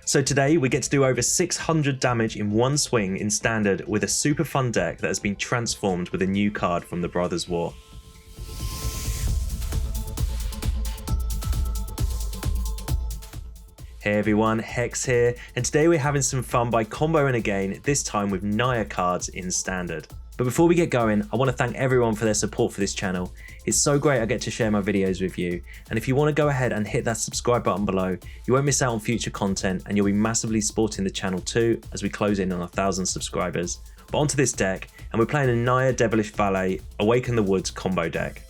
So today we get to do over 600 damage in one swing in Standard with a super fun deck that has been transformed with a new card from the Brothers' War. Hey everyone, Hex here, and today we're having some fun by comboing again, this time with Naya cards in Standard. But before we get going, I want to thank everyone for their support for this channel. It's so great I get to share my videos with you, and if you want to go ahead and hit that subscribe button below, you won't miss out on future content and you'll be massively supporting the channel too as we close in on 1,000 subscribers. But onto this deck, and we're playing a Naya Devilish Valet Awaken the Woods combo deck.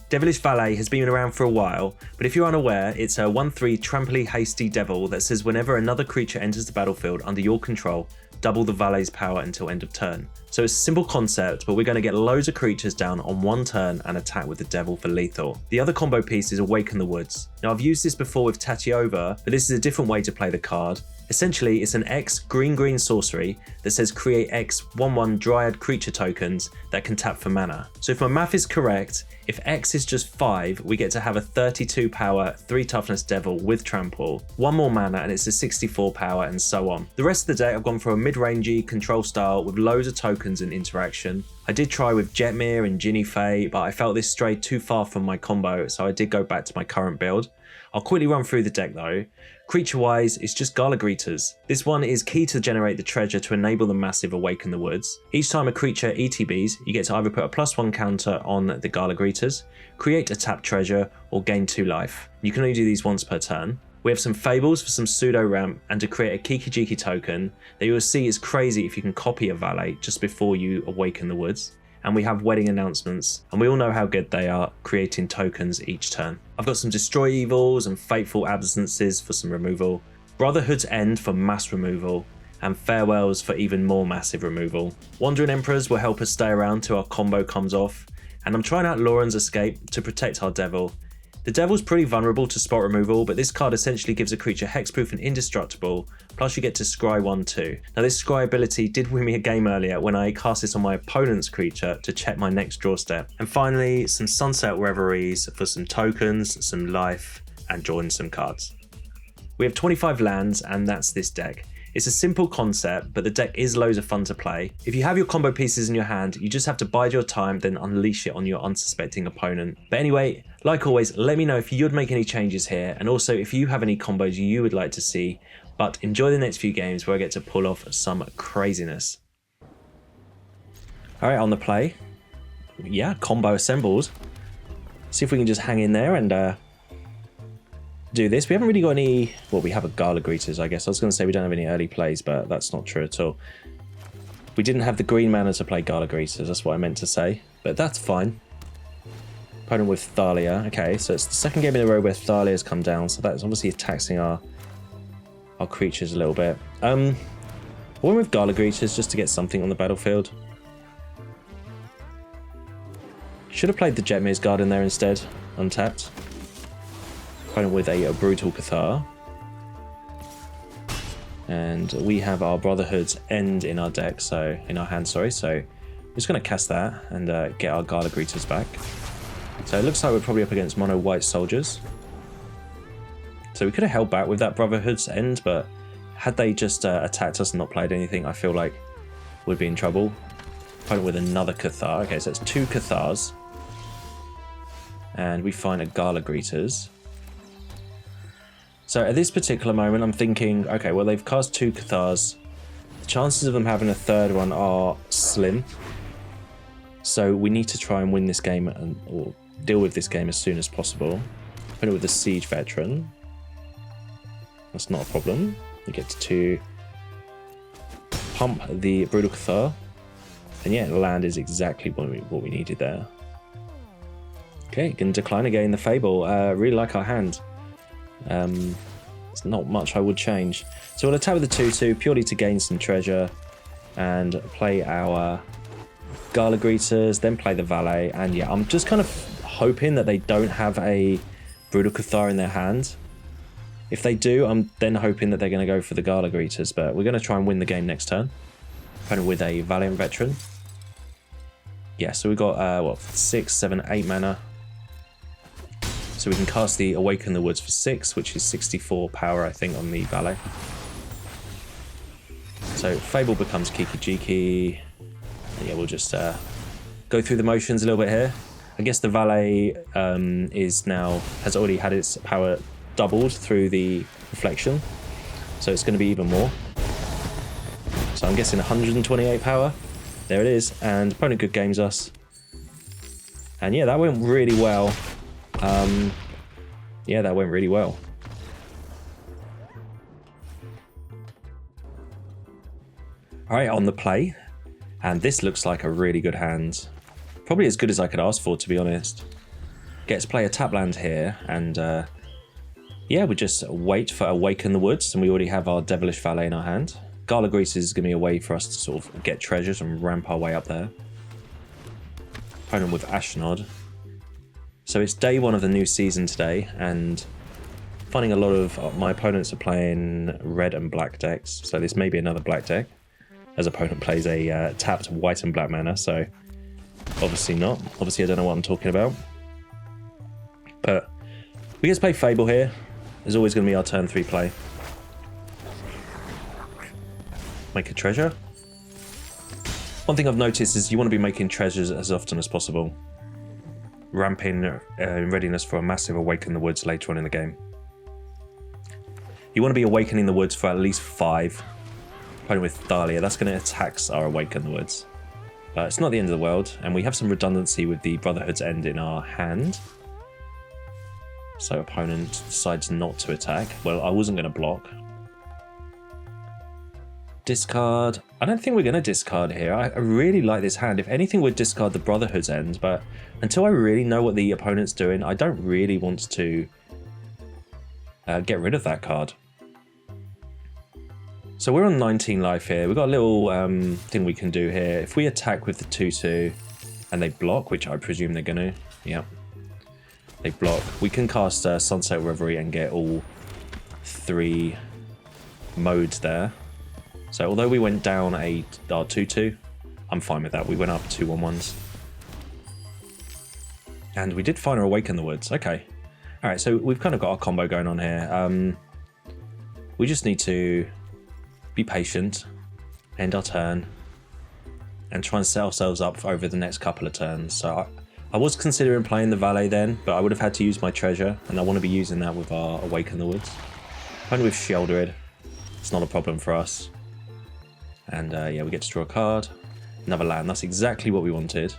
Devilish Valet has been around for a while, but if you're unaware, it's a 1/3 Trampoly Hasty Devil that says whenever another creature enters the battlefield under your control, double the Valet's power until end of turn. So it's a simple concept, but we're going to get loads of creatures down on one turn and attack with the Devil for lethal. The other combo piece is Awaken the Woods. Now I've used this before with Tatiova, but this is a different way to play the card. Essentially, it's an X green sorcery that says create X 1/1 Dryad creature tokens that can tap for mana. So if my math is correct, if X is just 5, we get to have a 32 power, 3 toughness devil with trample, 1 more mana and it's a 64 power and so on. The rest of the deck I've gone for a mid-rangey control style with loads of tokens and interaction. I did try with Jetmir and Ginny Fae, but I felt this strayed too far from my combo, so I did go back to my current build. I'll quickly run through the deck though. Creature-wise, it's just Gala Greeters. This one is key to generate the treasure to enable the massive Awaken the Woods. Each time a creature ETBs, you get to either put a +1 counter on the Gala Greeters, create a tapped treasure, or gain 2 life. You can only do these once per turn. We have some Fables for some pseudo ramp and to create a Kiki-Jiki token that you will see is crazy if you can copy a Valet just before you Awaken the Woods. And we have Wedding Announcements, and we all know how good they are creating tokens each turn. I've got some Destroy Evils and Fateful Absences for some removal, Brotherhood's End for mass removal, and Farewells for even more massive removal. Wandering Emperors will help us stay around till our combo comes off, and I'm trying out Loran's Escape to protect our Devil. The Devil's pretty vulnerable to spot removal, but this card essentially gives a creature hexproof and indestructible, plus you get to scry 1 too. Now this scry ability did win me a game earlier when I cast this on my opponent's creature to check my next draw step. And finally, some Sunset Revelries for some tokens, some life, and drawing some cards. We have 25 lands, and that's this deck. It's a simple concept, but the deck is loads of fun to play. If you have your combo pieces in your hand, you just have to bide your time, then unleash it on your unsuspecting opponent. But anyway, like always, let me know if you'd make any changes here, and also if you have any combos you would like to see. But enjoy the next few games where I get to pull off some craziness. Alright, on the play. Yeah, combo assembled. See if we can just hang in there and do this. We haven't really got any, well, we have a Gala Greeters, I guess. I was going to say we don't have any early plays, but that's not true at all. We didn't have the green mana to play Gala Greeters, that's what I meant to say, but that's fine. Opponent with Thalia. Okay, so it's the second game in a row where Thalia's come down, so that's obviously taxing our creatures a little bit. One with Gala Greeters just to get something on the battlefield. Should have played the Jetmir's Guard in there instead, untapped. Opponent with a Brutal Cathar. And we have our Brotherhood's End in our deck, so in our hand, sorry. So we're just going to cast that and get our Gala Greeters back. So it looks like we're probably up against mono white soldiers. So we could have held back with that Brotherhood's End, but had they just attacked us and not played anything, I feel like we'd be in trouble. Opponent with another Cathar. Okay, so it's 2 Cathars. And we find a Gala Greeters. So at this particular moment, I'm thinking, okay, well, they've cast 2 Cathars. The chances of them having a third one are slim. So we need to try and win this game or deal with this game as soon as possible. Put it with the Siege Veteran. That's not a problem. We get to pump the Brutal Cathar. And yeah, land is exactly what we needed there. Okay, can decline again the Fable. Really like our hand. There's not much I would change. So we'll attack with the 2/2 purely to gain some treasure and play our Gala Greeters, then play the Valet. And yeah, I'm just kind of hoping that they don't have a Brutal Cathar in their hand. If they do, I'm then hoping that they're going to go for the Gala Greeters, but we're going to try and win the game next turn. Opponent with a Valiant Veteran. Yeah, so we've got, what, 6, 7, 8 mana. So we can cast the Awaken the Woods for 6, which is 64 power, I think, on the Valet. So Fable becomes Kiki-Jiki. Yeah, we'll just go through the motions a little bit here. I guess the Valet has already had its power doubled through the reflection, so it's going to be even more. So I'm guessing 128 power. There it is, and opponent good games us. And yeah, that went really well. Yeah, that went really well. All right, on the play, and this looks like a really good hand. Probably as good as I could ask for, to be honest. Get to play a tap land here, and yeah, we just wait for Awaken the Woods, and we already have our Devilish Valet in our hand. Gala Greeters is going to be a way for us to sort of get treasures and ramp our way up there. Opponent with Ashnod. So it's day one of the new season today, and finding a lot of my opponents are playing red and black decks, so this may be another black deck, as opponent plays a tapped white and black mana, so obviously not. Obviously I don't know what I'm talking about. But we get to play Fable here. There's always going to be our turn 3 play. Make a treasure. One thing I've noticed is you want to be making treasures as often as possible. Ramping in readiness for a massive Awaken the Woods later on in the game. You want to be Awakening the Woods for at least 5. Playing with Thalia, that's going to attack our Awaken the Woods. It's not the end of the world, and we have some redundancy with the Brotherhood's End in our hand. So opponent decides not to attack. Well, I wasn't going to block. Discard. I don't think we're going to discard here. I really like this hand. If anything, we'd discard the Brotherhood's End, but until I really know what the opponent's doing, I don't really want to get rid of that card. So we're on 19 life here. We've got a little thing we can do here. If we attack with the 2/2 and they block, which I presume they're going to, yeah, they block, we can cast Sunset Revelry and get all 3 modes there. So although we went down our 2/2, I'm fine with that. We went up 2 1/1s. And we did finally Awaken the Woods. Okay. All right, so we've kind of got our combo going on here. We just need to be patient, end our turn, and try and set ourselves up over the next couple of turns. So I was considering playing the Valet then, but I would have had to use my treasure, and I want to be using that with our Awaken the Woods. Only with Sheoldred, it's not a problem for us. And yeah, we get to draw a card. Another land, that's exactly what we wanted.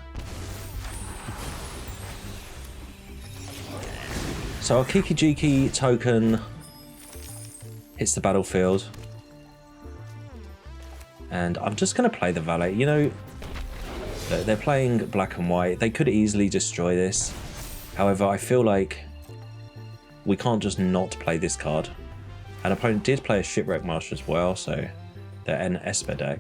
So our Kiki-Jiki token hits the battlefield. And I'm just going to play the Valet. You know, they're playing black and white. They could easily destroy this. However, I feel like we can't just not play this card. An opponent did play a Shipwreck Marsh as well, so they're an Esper deck.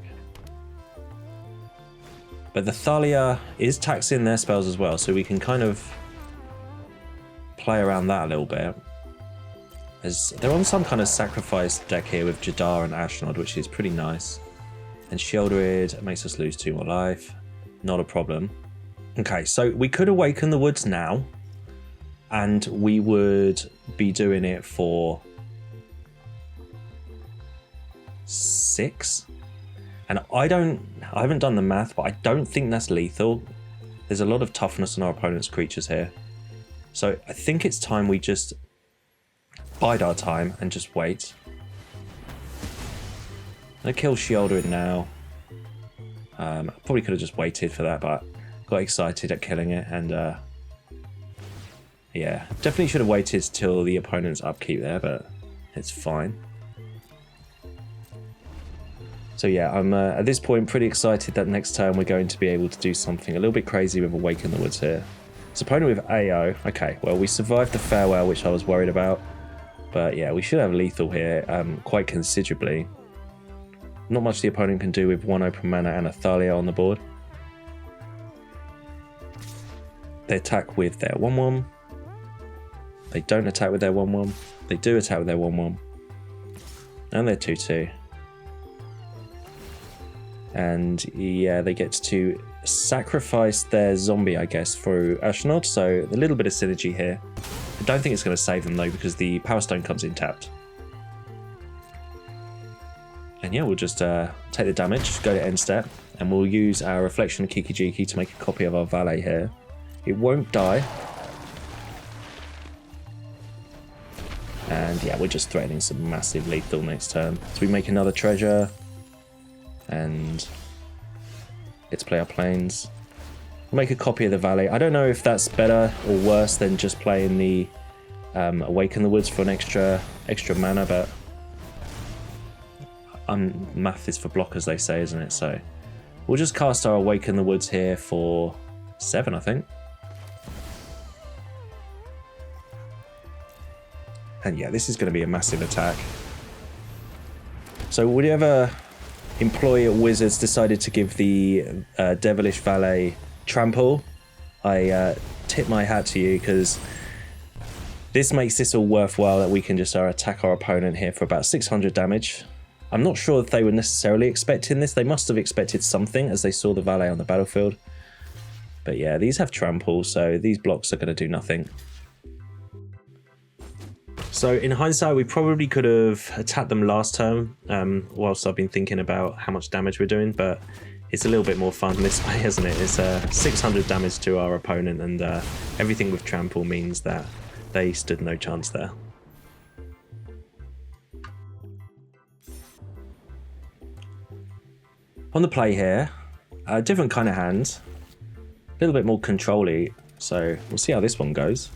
But the Thalia is taxing their spells as well, so we can kind of play around that a little bit. As they're on some kind of sacrifice deck here with Jadar and Ashnod, which is pretty nice. And Sheoldred makes us lose 2 more life. Not a problem. Okay, so we could Awaken the Woods now, and we would be doing it for 6. And I haven't done the math, but I don't think that's lethal. There's a lot of toughness on our opponent's creatures here. So I think it's time we just bide our time and just wait. I'm going to kill Sheoldred now. Probably could have just waited for that, but got excited at killing it, and yeah, definitely should have waited till the opponent's upkeep there, but it's fine. So yeah, I'm at this point pretty excited that next turn we're going to be able to do something a little bit crazy with Awaken the Woods here. It's opponent with AO. Okay, well, we survived the farewell, which I was worried about, but yeah, we should have lethal here quite considerably. Not much the opponent can do with 1 open mana and a Thalia on the board. They attack with their 1/1. They don't attack with their 1/1. They do attack with their 1/1. And their 2/2. And yeah, they get to sacrifice their zombie, I guess, through Ashnod. So a little bit of synergy here. I don't think it's going to save them though, because the Power Stone comes in tapped. And yeah, we'll just take the damage, go to end step, and we'll use our Reflection Kiki Jiki to make a copy of our Valet here. It won't die. And yeah, we're just threatening some massive lethal next turn. So we make another treasure, and let's play our planes. We'll make a copy of the Valet. I don't know if that's better or worse than just playing the Awaken the Woods for an extra mana, but math is for blockers, they say, isn't it? So we'll just cast our Awaken the Woods here for 7, I think. And yeah, this is going to be a massive attack. So whatever employee at Wizards decided to give the Devilish Valet trample, I tip my hat to you, because this makes this all worthwhile that we can just attack our opponent here for about 600 damage. I'm not sure if they were necessarily expecting this. They must have expected something as they saw the Valet on the battlefield. But yeah, these have trample, so these blocks are going to do nothing. So in hindsight, we probably could have attacked them last turn, whilst I've been thinking about how much damage we're doing, but it's a little bit more fun this way, isn't it? It's 600 damage to our opponent, and everything with trample means that they stood no chance there. On the play here, a different kind of hand, a little bit more control-y, so we'll see how this one goes.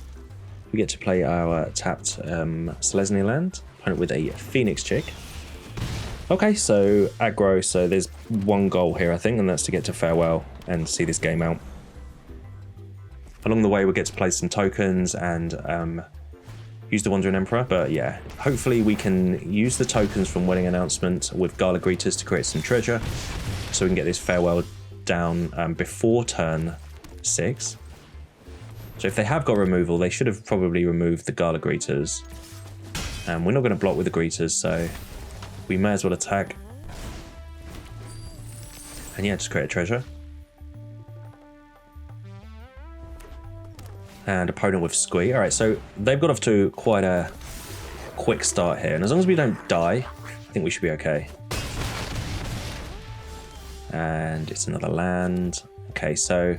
We get to play our tapped Selesnya land, opponent with a Phoenix Chick. Okay, so aggro, so there's one goal here, I think, and that's to get to Farewell and see this game out. Along the way, we'll get to play some tokens and use the Wandering Emperor, but yeah, hopefully we can use the tokens from Wedding Announcement with Gala Greeters to create some treasure, so we can get this Farewell down before turn 6. So if they have got removal, they should have probably removed the Gala Greeters. And we're not going to block with the Greeters, so we may as well attack. And yeah, just create a treasure. And opponent with Squee. Alright, so they've got off to quite a quick start here. And as long as we don't die, I think we should be okay. And it's another land. Okay, so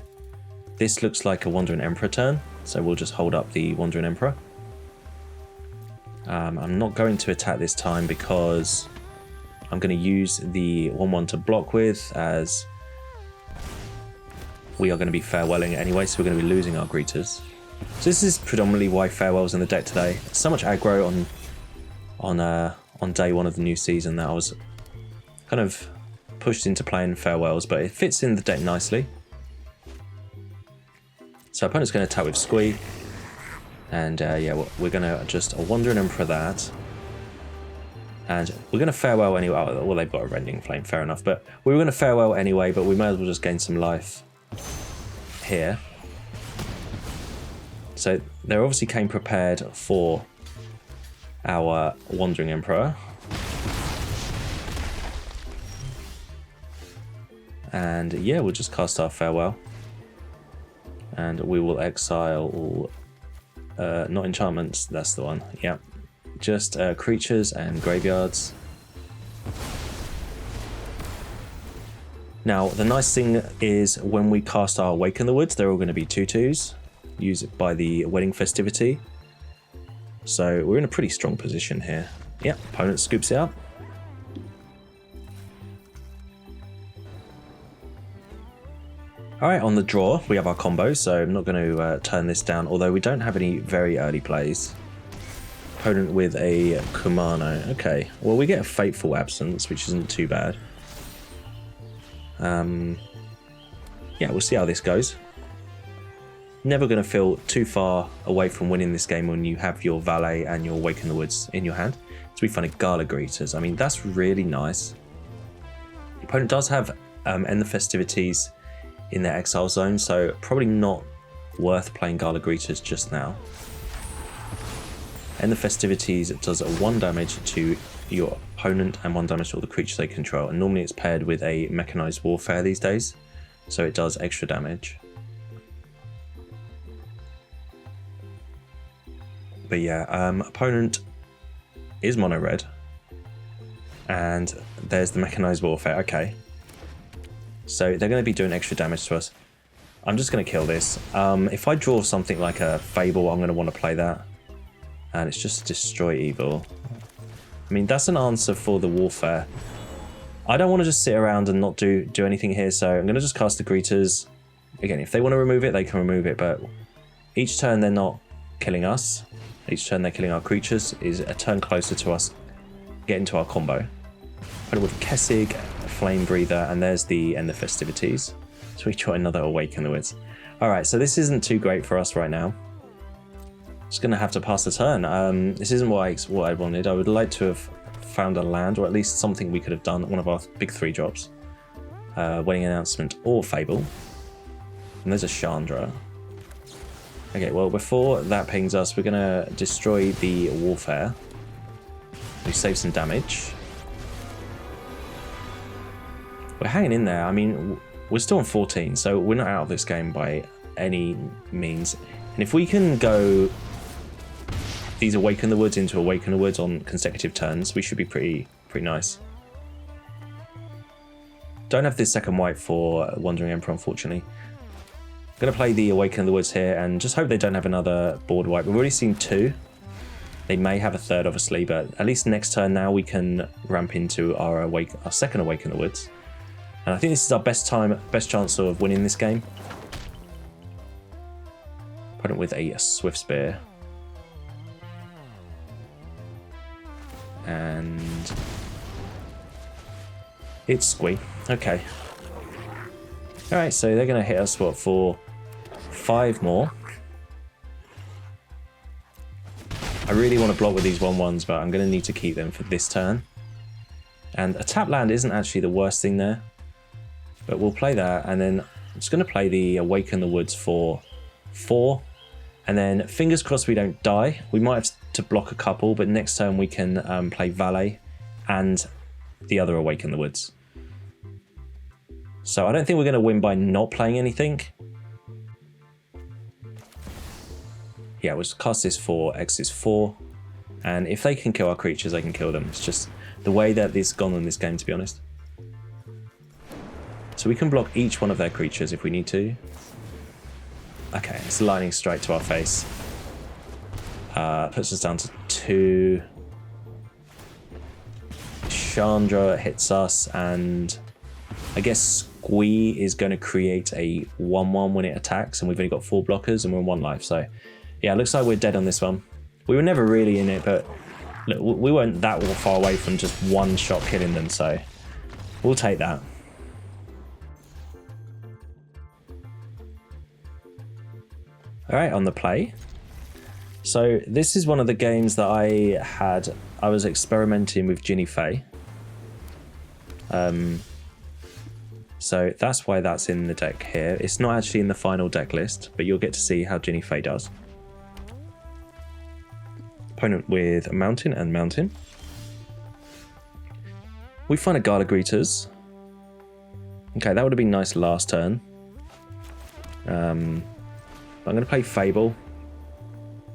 this looks like a Wandering Emperor turn. So we'll just hold up the Wandering Emperor. I'm not going to attack this time because I'm going to use the 1/1 to block with, as we are going to be farewelling it anyway, so we're going to be losing our Greeters. So this is predominantly why Farewell's in the deck today. So much aggro on day 1 of the new season that I was kind of pushed into playing Farewells, but it fits in the deck nicely. So opponent's going to attack with Squee, and yeah, we're going to just a Wandering Emperor that, and we're going to Farewell anyway. Oh, well, they've got a Rending Flame, fair enough, but we were going to Farewell anyway, but we may as well just gain some life here. So they obviously came prepared for our Wandering Emperor. And yeah, we'll just cast our Farewell. And we will exile all, not enchantments, that's the one, yeah. Just creatures and graveyards. Now, the nice thing is when we cast our Awaken the Woods, they're all going to be 2/2s. Use it by the Wedding Festivity. So we're in a pretty strong position here. Yep, opponent scoops it up. Alright, on the draw, we have our combo, so I'm not going to turn this down, although we don't have any very early plays. Opponent with a Kumano. Okay, well, we get a Fateful Absence, which isn't too bad. Yeah, we'll see how this goes. Never going to feel too far away from winning this game when you have your Valet and your Awaken the Woods in your hand. So we find a Gala Greeters. I mean, that's really nice. The opponent does have End the Festivities in their exile zone, so probably not worth playing Gala Greeters just now. End the Festivities, it does 1 damage to your opponent and 1 damage to all the creatures they control, and normally it's paired with a Mechanized Warfare these days, so it does extra damage. But yeah, opponent is mono red, And there's the Mechanized Warfare. Okay. So they're going to be doing extra damage to us. I'm just going to kill this. If I draw something like a Fable, I'm going to want to play that. And it's just Destroy Evil. I mean, that's an answer for the Warfare. I don't want to just sit around and not do anything here, so I'm going to just cast the Greeters. Again, if they want to remove it, they can remove it, but each turn they're not killing us. Each turn they're killing our creatures is a turn closer to us getting to our combo. Put it with Kessig, Flame Breather, and there's the end of festivities. So we try another Awaken the Woods. Alright, so this isn't too great for us right now. Just going to have to pass the turn. This isn't what I wanted. I would like to have found a land, or at least something we could have done, one of our big 3 drops. Wedding Announcement or Fable. And there's a Chandra. Okay, well, before that pings us, we're going to destroy the Warfare. We save some damage. We're hanging in there. I mean, we're still on 14, so we're not out of this game by any means. And if we can go these Awaken the Woods into Awaken the Woods on consecutive turns, we should be pretty nice. Don't have this second white for Wandering Emperor, unfortunately. I'm going to play the Awaken the Woods here and just hope they don't have another board wipe. We've already seen 2. They may have a third, obviously, but at least next turn now we can ramp into our second Awaken the Woods. And I think this is our best chance of winning this game. Opponent with a Swift Spear. And it's Squee. Okay. Alright, so they're going to hit us, what, for 5 more. I really want to block with these 1/1s, but I'm going to need to keep them for this turn. And a tap land isn't actually the worst thing there. But we'll play that, and then I'm just going to play the Awaken the Woods for 4. And then fingers crossed we don't die. We might have to block a couple, but next turn we can play Valet and the other Awaken the Woods. So I don't think we're going to win by not playing anything. Yeah, we'll just cast this for X is 4. And if they can kill our creatures, they can kill them. It's just the way that it's gone in this game, to be honest. So we can block each one of their creatures if we need to. Okay, it's a lightning strike to our face. Puts us down to 2. Chandra hits us, and I guess Squee is going to create a 1/1 when it attacks, and we've only got 4 blockers and we're on 1 life. So yeah, it looks like we're dead on this one. We were never really in it, but look, we weren't that far away from just 1 shot killing them, so we'll take that. Alright, on the play. So this is one of the games that I was experimenting with Ginny Fae. So that's why that's in the deck here. It's not actually in the final deck list, but you'll get to see how Ginny Fae does. Opponent with a mountain and mountain. We find a Gala Greeters. Okay, that would have been nice last turn. I'm going to play Fable.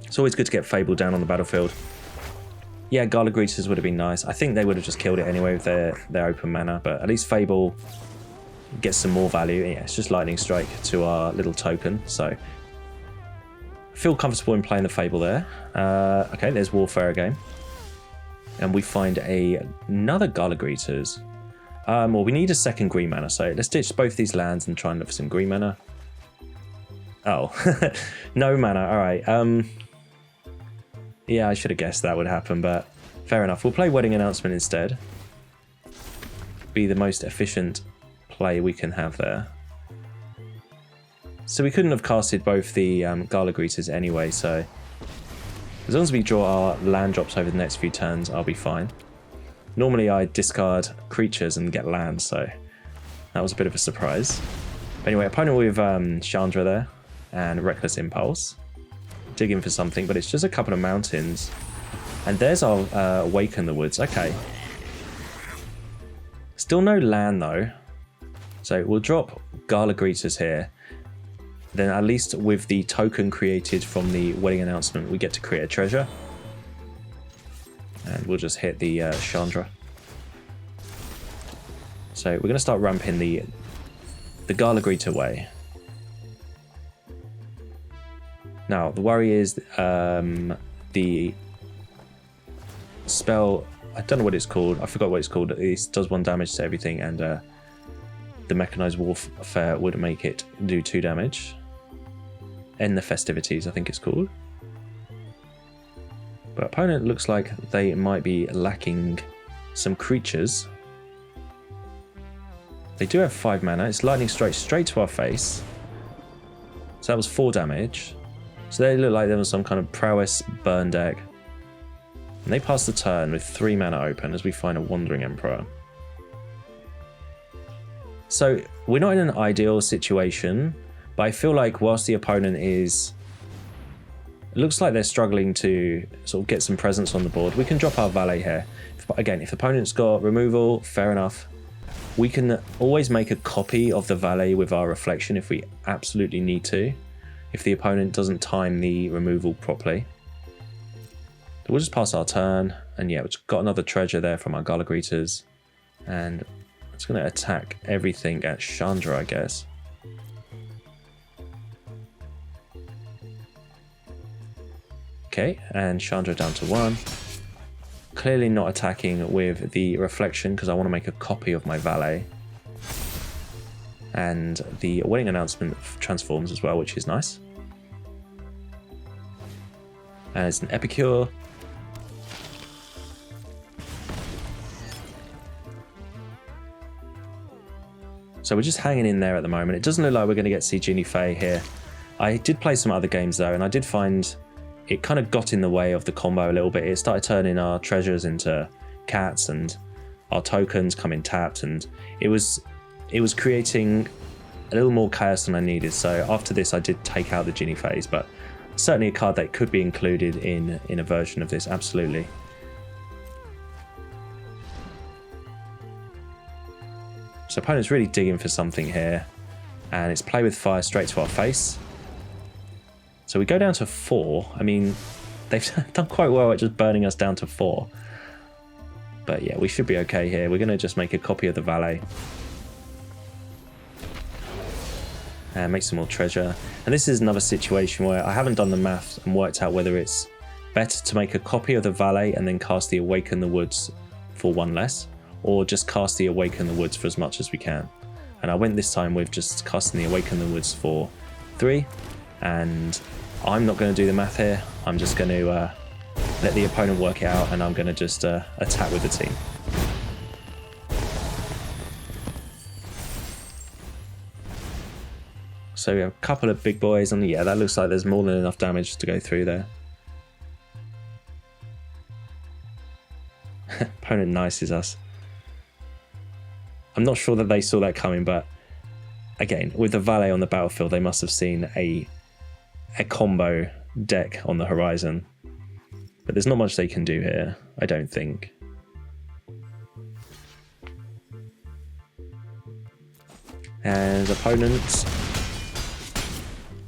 It's always good to get Fable down on the battlefield. Yeah, Gala Greeters would have been nice. I think they would have just killed it anyway with their open mana, but at least Fable gets some more value. Yeah, it's just Lightning Strike to our little token, so I feel comfortable in playing the Fable there. Okay, there's Warfare again. And we find another Gala Greeters. Well, we need a second green mana, so let's ditch both these lands and try and look for some green mana. Oh, no mana, alright. Yeah, I should have guessed that would happen, but fair enough. We'll play Wedding Announcement instead. Be the most efficient play we can have there. So we couldn't have casted both the Gala Greeters anyway, so as long as we draw our land drops over the next few turns, I'll be fine. Normally I discard creatures and get land, so that was a bit of a surprise. But anyway, opponent with Chandra there and Reckless Impulse. Digging for something, but it's just a couple of mountains. And there's our Awaken the Woods. Okay. Still no land though. So we'll drop Gala Greeters here. Then at least with the token created from the Wedding Announcement, we get to create a treasure. And we'll just hit the Chandra. So we're going to start ramping the Gala Greeter way. Now, the worry is the spell, I don't know what it's called, I forgot what it's called, it does 1 damage to everything, and the Mechanized Warfare would make it do 2 damage. End the Festivities, I think it's called. But opponent looks like they might be lacking some creatures. They do have 5 mana, it's Lightning Strike straight to our face. So that was 4 damage. So they look like there was some kind of prowess burn deck. And they pass the turn with 3 mana open as we find a Wandering Emperor. So we're not in an ideal situation, but I feel like whilst the opponent is... It looks like they're struggling to sort of get some presence on the board. We can drop our Valet here. Again, if the opponent's got removal, fair enough. We can always make a copy of the Valet with our Reflection if we absolutely need to. If the opponent doesn't time the removal properly. We'll just pass our turn, and yeah, we've got another treasure there from our Gala Greeters, and it's going to attack everything at Chandra, I guess. Okay, and Chandra down to 1. Clearly not attacking with the Reflection because I want to make a copy of my Valet. And the Wedding Announcement transforms as well, which is nice. And it's an Epicure. So we're just hanging in there at the moment. It doesn't look like we're going to get Ginny Fae here. I did play some other games though, and I did find it kind of got in the way of the combo a little bit. It started turning our treasures into cats and our tokens coming tapped, and it was creating a little more chaos than I needed. So after this I did take out the Ginny Faes, but certainly a card that could be included in a version of this, absolutely. So opponent's really digging for something here, and it's Play with Fire straight to our face. So we go down to 4. I mean, they've done quite well at just burning us down to 4. But yeah, we should be okay here. We're going to just make a copy of the Valet. And make some more treasure. And this is another situation where I haven't done the math and worked out whether it's better to make a copy of the Valet and then cast the Awaken the Woods for 1 less, or just cast the Awaken the Woods for as much as we can. And I went this time with just casting the Awaken the Woods for 3, and I'm not going to do the math here. I'm just going to let the opponent work it out, and I'm going to just attack with the team. So we have a couple of big boys, and yeah, that looks like there's more than enough damage to go through there. Opponent nices us. I'm not sure that they saw that coming, but again, with the Valet on the battlefield, they must have seen a combo deck on the horizon. But there's not much they can do here, I don't think. And opponent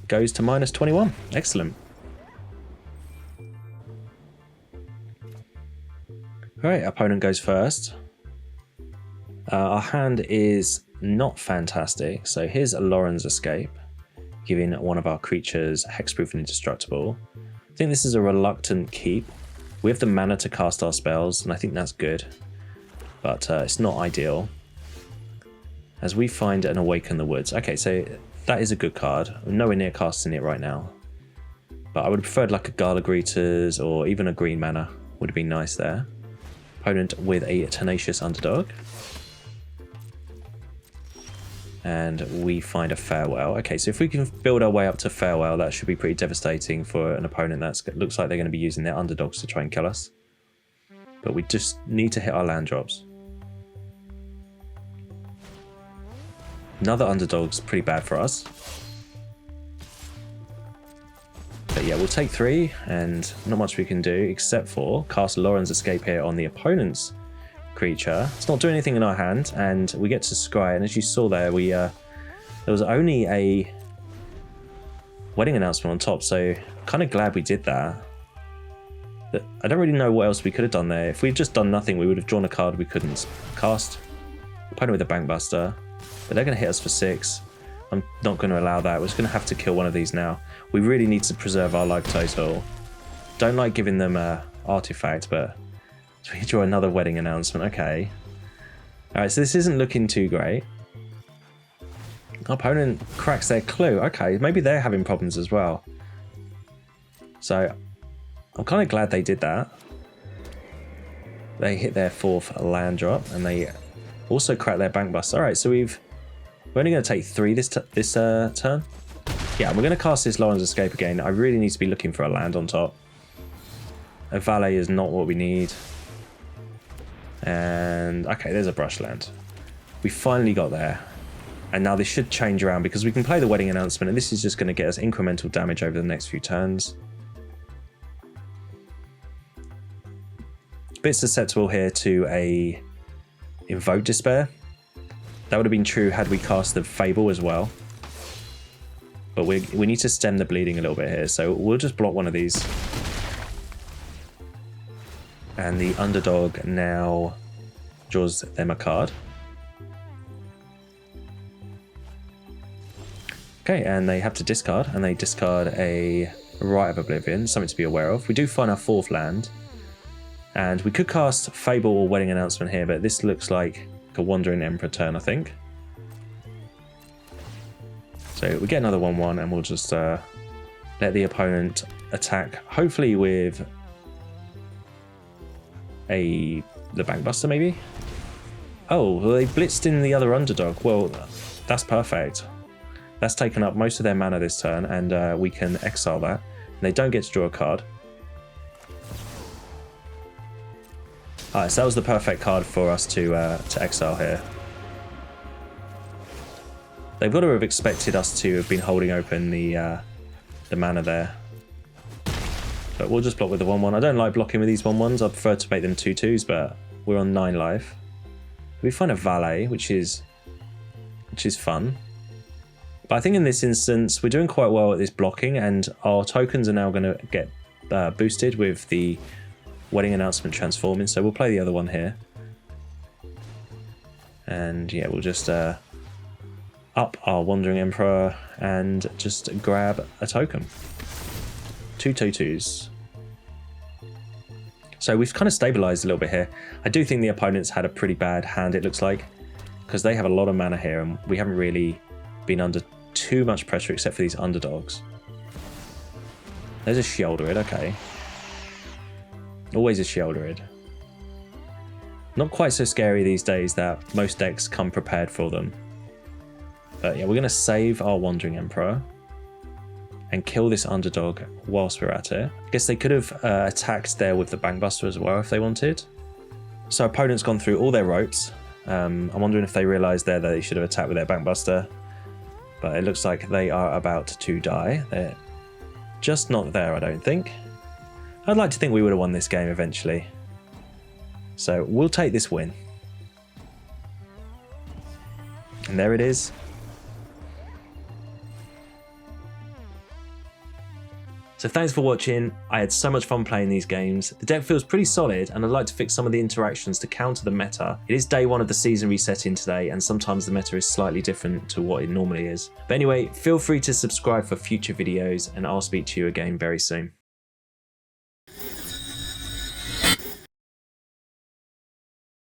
goes to -21. Excellent. Alright, opponent goes first. Our hand is not fantastic, so here's Loran's Escape, giving one of our creatures hexproof and indestructible. I think this is a reluctant keep. We have the mana to cast our spells, and I think that's good, but it's not ideal. As we find an Awaken the Woods. Okay, so that is a good card. I'm nowhere near casting it right now, but I would have preferred like a Gala Greeters or even a green mana would have been nice there. Opponent with a Tenacious Underdog. And we find a Farewell. Okay, so if we can build our way up to Farewell, that should be pretty devastating for an opponent that looks like they're going to be using their underdogs to try and kill us. But we just need to hit our land drops. Another underdog's pretty bad for us. But yeah, we'll take 3, and not much we can do except for cast Loran's Escape here on the opponent's creature. It's not doing anything in our hand, and we get to scry, and as you saw there, there was only a Wedding Announcement on top, so kind of glad we did that. But I don't really know what else we could have done there. If we'd just done nothing, we would have drawn a card we couldn't cast. Opponent with a Bankbuster. But they're going to hit us for 6. I'm not going to allow that. We're just going to have to kill one of these now. We really need to preserve our life total. Don't like giving them a artifact, but we draw another wedding announcement. Okay. Alright, so this isn't looking too great. Our opponent cracks their clue. Okay, maybe they're having problems as well. So I'm kind of glad they did that. They hit their 4th land drop, and they also cracked their Bankbuster. Alright, so we're only going to take 3 this turn. Yeah, we're going to cast this Loran's Escape again. I really need to be looking for a land on top. A Valet is not what we need. And okay, there's a Brushland. We finally got there. And now this should change around because we can play the wedding announcement, and this is just going to get us incremental damage over the next few turns. Bit susceptible here to a Invoke Despair. That would have been true had we cast the Fable as well. But we need to stem the bleeding a little bit here, so we'll just block one of these. And the underdog now draws them a card. Okay, and they have to discard, and they discard a Rite of Oblivion, something to be aware of. We do find our 4th land, and we could cast Fable or Wedding Announcement here, but this looks like a Wandering Emperor turn, I think. So we get another 1/1, and we'll just let the opponent attack, hopefully with the Bankbuster maybe? Oh, well, they blitzed in the other underdog. Well, that's perfect. That's taken up most of their mana this turn, and we can exile that. And they don't get to draw a card. Alright, so that was the perfect card for us to exile here. They've got to have expected us to have been holding open the mana there. But we'll just block with the 1/1. I don't like blocking with these 1/1s. I prefer to make them 2/2s, but we're on 9 life. We find a Valet, which is fun. But I think in this instance, we're doing quite well at this blocking, and our tokens are now going to get boosted with the Wedding Announcement transforming. So we'll play the other one here. And yeah, we'll just up our Wandering Emperor and just grab a token. 2 2/2s. So we've kind of stabilized a little bit here. I do think the opponents had a pretty bad hand, it looks like, because they have a lot of mana here, and we haven't really been under too much pressure except for these underdogs. There's a Sheoldred, okay. Always a Sheoldred. Not quite so scary these days that most decks come prepared for them. But yeah, we're going to save our Wandering Emperor and kill this underdog whilst we're at it. I guess they could have attacked there with the Bankbuster as well if they wanted. So opponent's gone through all their ropes. I'm wondering if they realised there that they should have attacked with their Bankbuster. But it looks like they are about to die. They're just not there, I don't think. I'd like to think we would have won this game eventually. So we'll take this win. And there it is. So thanks for watching. I had so much fun playing these games. The deck feels pretty solid, and I'd like to fix some of the interactions to counter the meta. It is day 1 of the season resetting today, and sometimes the meta is slightly different to what it normally is. But anyway, feel free to subscribe for future videos, and I'll speak to you again very soon.